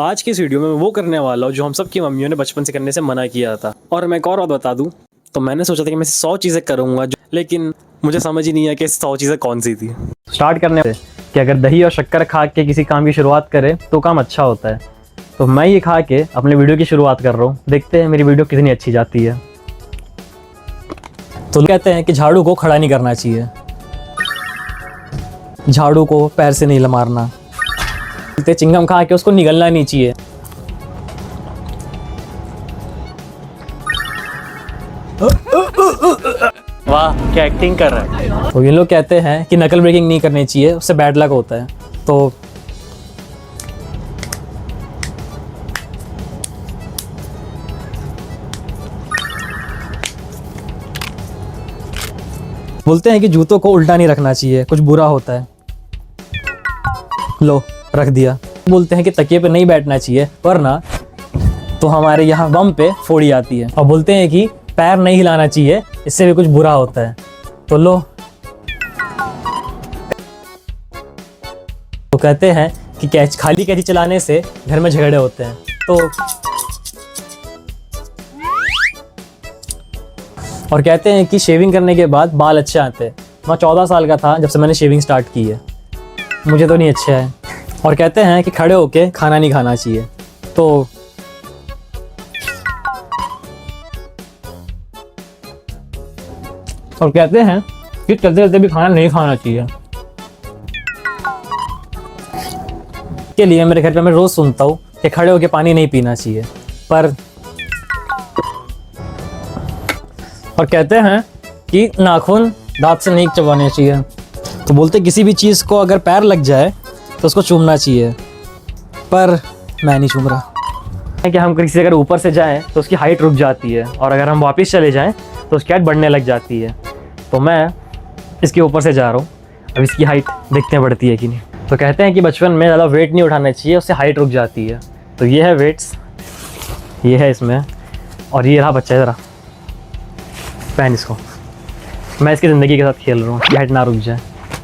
आज की इस वीडियो में मैं वो करने वाला हूँ जो हम सब की मम्मियों ने बचपन से करने से मना किया था। और मैं एक और बात बता दूँ तो मैंने सोचा था कि मैं 100 चीज़ें करूँगा, लेकिन मुझे समझ ही नहीं है कि 100 चीज़ें कौन सी थी। स्टार्ट करने से कि अगर दही और शक्कर खा के किसी काम की शुरुआत करें तो काम अच्छा होता है। तो मैं ये खा के अपने वीडियो की शुरुआत कर रहा हूँ, देखते हैं मेरी वीडियो कितनी अच्छी जाती है। तो कहते हैं कि झाड़ू को खड़ा नहीं करना चाहिए, झाड़ू को पैर से नहीं मारना, चिंगम खा के उसको निगलना नहीं चाहिए। वाह क्या एक्टिंग कर रहा है। तो ये लोग कहते हैं कि नकल ब्रेकिंग नहीं करनी चाहिए, उससे बैड लक होता है। तो बोलते हैं कि जूतों को उल्टा नहीं रखना चाहिए, कुछ बुरा होता है। लो रख दिया। बोलते हैं कि तकिए पे नहीं बैठना चाहिए वरना तो हमारे यहाँ बम पे फोड़ी आती है। और बोलते हैं कि पैर नहीं हिलाना चाहिए, इससे भी कुछ बुरा होता है। तो लो। तो कहते हैं कि खाली कैंची चलाने से घर में झगड़े होते हैं। तो और कहते हैं कि शेविंग करने के बाद बाल अच्छे आते हैं। मैं 14 साल का था जब से मैंने शेविंग स्टार्ट की है, मुझे तो नहीं अच्छे है। और कहते हैं कि खड़े होके खाना नहीं खाना चाहिए। तो और कहते हैं कि चलते चलते भी खाना नहीं खाना चाहिए। के लिए मेरे घर पे मैं रोज सुनता हूँ कि खड़े होके पानी नहीं पीना चाहिए। और कहते हैं कि नाखून दांत से नहीं चबाने चाहिए। तो बोलते किसी भी चीज़ को अगर पैर लग जाए तो उसको चूमना चाहिए, पर मैं नहीं चूम रहा। कि हम किसी अगर ऊपर से जाएं तो उसकी हाइट रुक जाती है, और अगर हम वापस चले जाएं तो उसकी हाइट बढ़ने लग जाती है। तो मैं इसके ऊपर से जा रहा हूँ, अब इसकी हाइट देखते हैं बढ़ती है कि नहीं। तो कहते हैं कि बचपन में ज़्यादा वेट नहीं उठाना चाहिए, उससे हाइट रुक जाती है। तो ये है वेट्स, ये है इसमें, और ये रहा बच्चा। ज़रा पहन इसको, मैं इसकी ज़िंदगी के साथ खेल रहा हूँ, हाइट ना रुक जाए।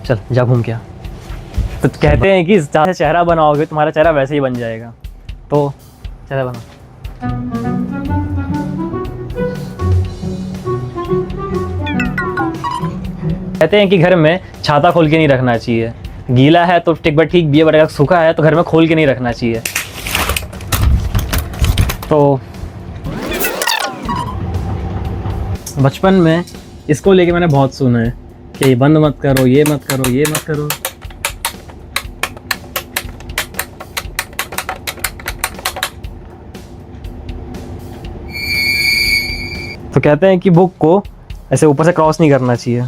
चल जा घूम के आ। तो कहते हैं कि जैसे चेहरा बनाओगे तुम्हारा चेहरा वैसे ही बन जाएगा। तो चेहरा बना। कहते हैं कि घर में छाता खोल के नहीं रखना चाहिए, गीला है तो ठीक भी है, बट अगर सूखा है तो घर में खोल के नहीं रखना चाहिए। तो बचपन में इसको लेके मैंने बहुत सुना है कि बंद मत करो, ये मत करो, ये मत करो। तो कहते हैं कि बुक को ऐसे ऊपर से क्रॉस नहीं करना चाहिए,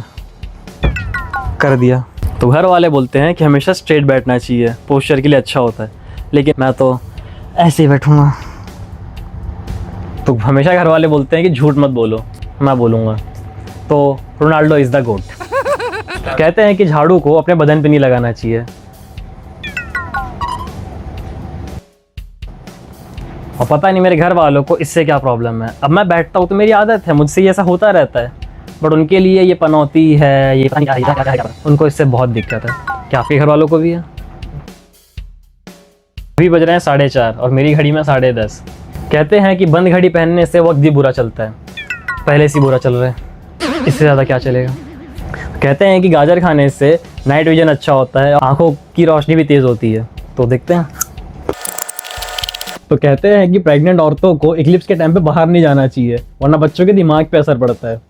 कर दिया। तो घर वाले बोलते हैं कि हमेशा स्ट्रेट बैठना चाहिए, पोस्चर के लिए अच्छा होता है, लेकिन मैं तो ऐसे ही बैठूंगा। तो हमेशा घर वाले बोलते हैं कि झूठ मत बोलो, मैं बोलूँगा। तो रोनाल्डो इज़ द गोट। कहते हैं कि झाड़ू को अपने बदन पे नहीं लगाना चाहिए। और पता नहीं मेरे घर वालों को इससे क्या प्रॉब्लम है। अब मैं बैठता हूँ तो मेरी आदत है, मुझसे ये ऐसा होता रहता है, बट उनके लिए ये पनौती है, ये उनको इससे बहुत दिक्कत है। क्या आपके घर वालों को भी है? अभी बज रहे हैं 4:30 और मेरी घड़ी में 10:30। कहते हैं कि बंद घड़ी पहनने से वक्त भी बुरा चलता है, पहले से बुरा चल रहा है, इससे ज़्यादा क्या चलेगा। कहते हैं कि गाजर खाने से नाइट विजन अच्छा होता है, आंखों की रोशनी भी तेज़ होती है। तो देखते हैं। तो कहते हैं कि प्रेग्नेंट औरतों को इक्लिप्स के टाइम पे बाहर नहीं जाना चाहिए, वरना बच्चों के दिमाग पे असर पड़ता है।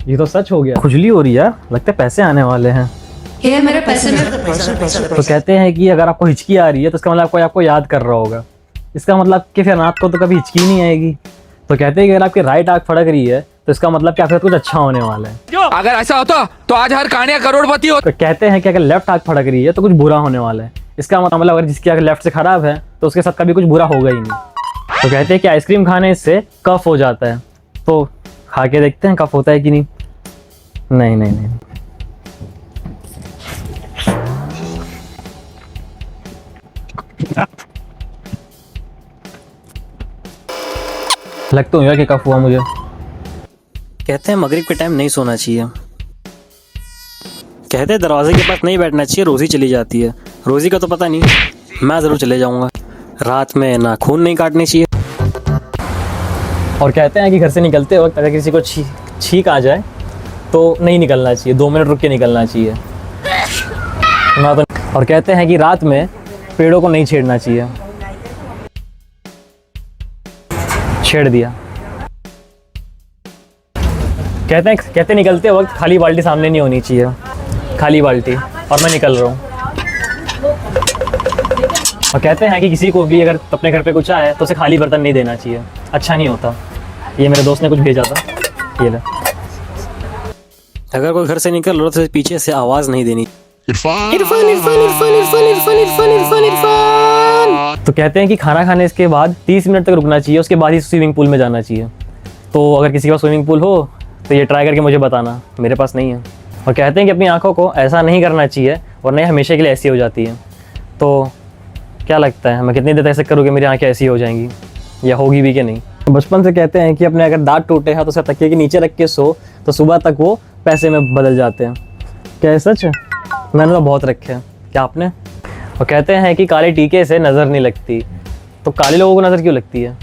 ये तो सच हो गया। खुजली हो रही है, लगता है पैसे आने वाले हैं। ये मेरे पैसे तो कहते हैं कि अगर आपको हिचकी आ रही है तो इसका मतलब कोई आपको याद कर रहा होगा, इसका मतलब कि फिर आपको तो कभी हिचकी नहीं आएगी। तो कहते हैं कि अगर आपकी राइट आंख फड़क रही है तो इसका मतलब कि आपके कुछ अच्छा होने वाला है। अगर ऐसा होता तो आज हर कानिया करोड़पति हो। तो कहते हैं कि अगर लेफ्ट आंख फड़क रही है तो कुछ बुरा होने वाला है, इसका मतलब अगर जिसकी आंख लेफ्ट से खराब है तो उसके साथ कभी कुछ बुरा होगा ही नहीं। तो कहते हैं कि आइसक्रीम खाने से कफ हो जाता है। तो खा के देखते हैं कफ होता है कि नहीं। नहीं नहीं नहीं। लगता है कि कफ हुआ मुझे। कहते हैं मगरिब के टाइम नहीं सोना चाहिए। कहते हैं दरवाजे के पास नहीं बैठना चाहिए, रोज़ी चली जाती है। रोज़ी का तो पता नहीं। मैं ज़रूर चले जाऊँगा। रात में नाखून नहीं काटने चाहिए। और कहते हैं कि घर से निकलते वक्त अगर किसी को छींक आ जाए तो नहीं निकलना चाहिए, 2 मिनट रुक के निकलना चाहिए। और कहते हैं कि रात में पेड़ों को नहीं छेड़ना चाहिए। छेड़ दिया। कहते निकलते वक्त खाली बाल्टी सामने नहीं होनी चाहिए, खाली बाल्टी, और मैं निकल रहा हूँ। और कहते हैं कि किसी को भी अगर अपने घर पे कुछ आए तो उसे खाली बर्तन नहीं देना चाहिए, अच्छा नहीं होता। ये मेरे दोस्त ने कुछ भेजा था, ये ले। अगर कोई घर से निकल रहा तो पीछे से आवाज़ नहीं देनी। इरफान इरफान इरफान इरफान इरफान इरफान इरफान इरफान इरफान। तो कहते हैं कि खाना खाने के बाद 30 मिनट तक रुकना चाहिए, उसके बाद ही स्विमिंग पूल में जाना चाहिए। तो अगर किसी के पास स्विमिंग पूल हो तो ये ट्राई करके मुझे बताना, मेरे पास नहीं है। और कहते हैं कि अपनी आंखों को ऐसा नहीं करना चाहिए वरना ये हमेशा के लिए ऐसी हो जाती है। तो क्या लगता है मैं कितनी देर ऐसे करूँ कि मेरी आंखें ऐसी हो जाएंगी, या होगी भी कि नहीं? बचपन से कहते हैं कि अपने अगर दांत टूटे हैं तो उसे तकिए के नीचे रख के सो, तो सुबह तक वो पैसे में बदल जाते हैं। क्या ये सच है? मैंने तो बहुत रखे हैं, क्या आपने? और कहते हैं कि काले टीके से नज़र नहीं लगती, तो काले लोगों को नज़र क्यों लगती है?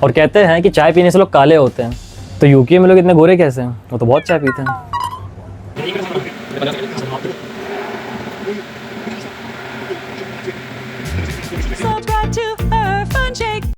और कहते हैं कि चाय पीने से लोग काले होते हैं, तो यूके में लोग इतने गोरे कैसे हैं? वो तो बहुत चाय पीते हैं।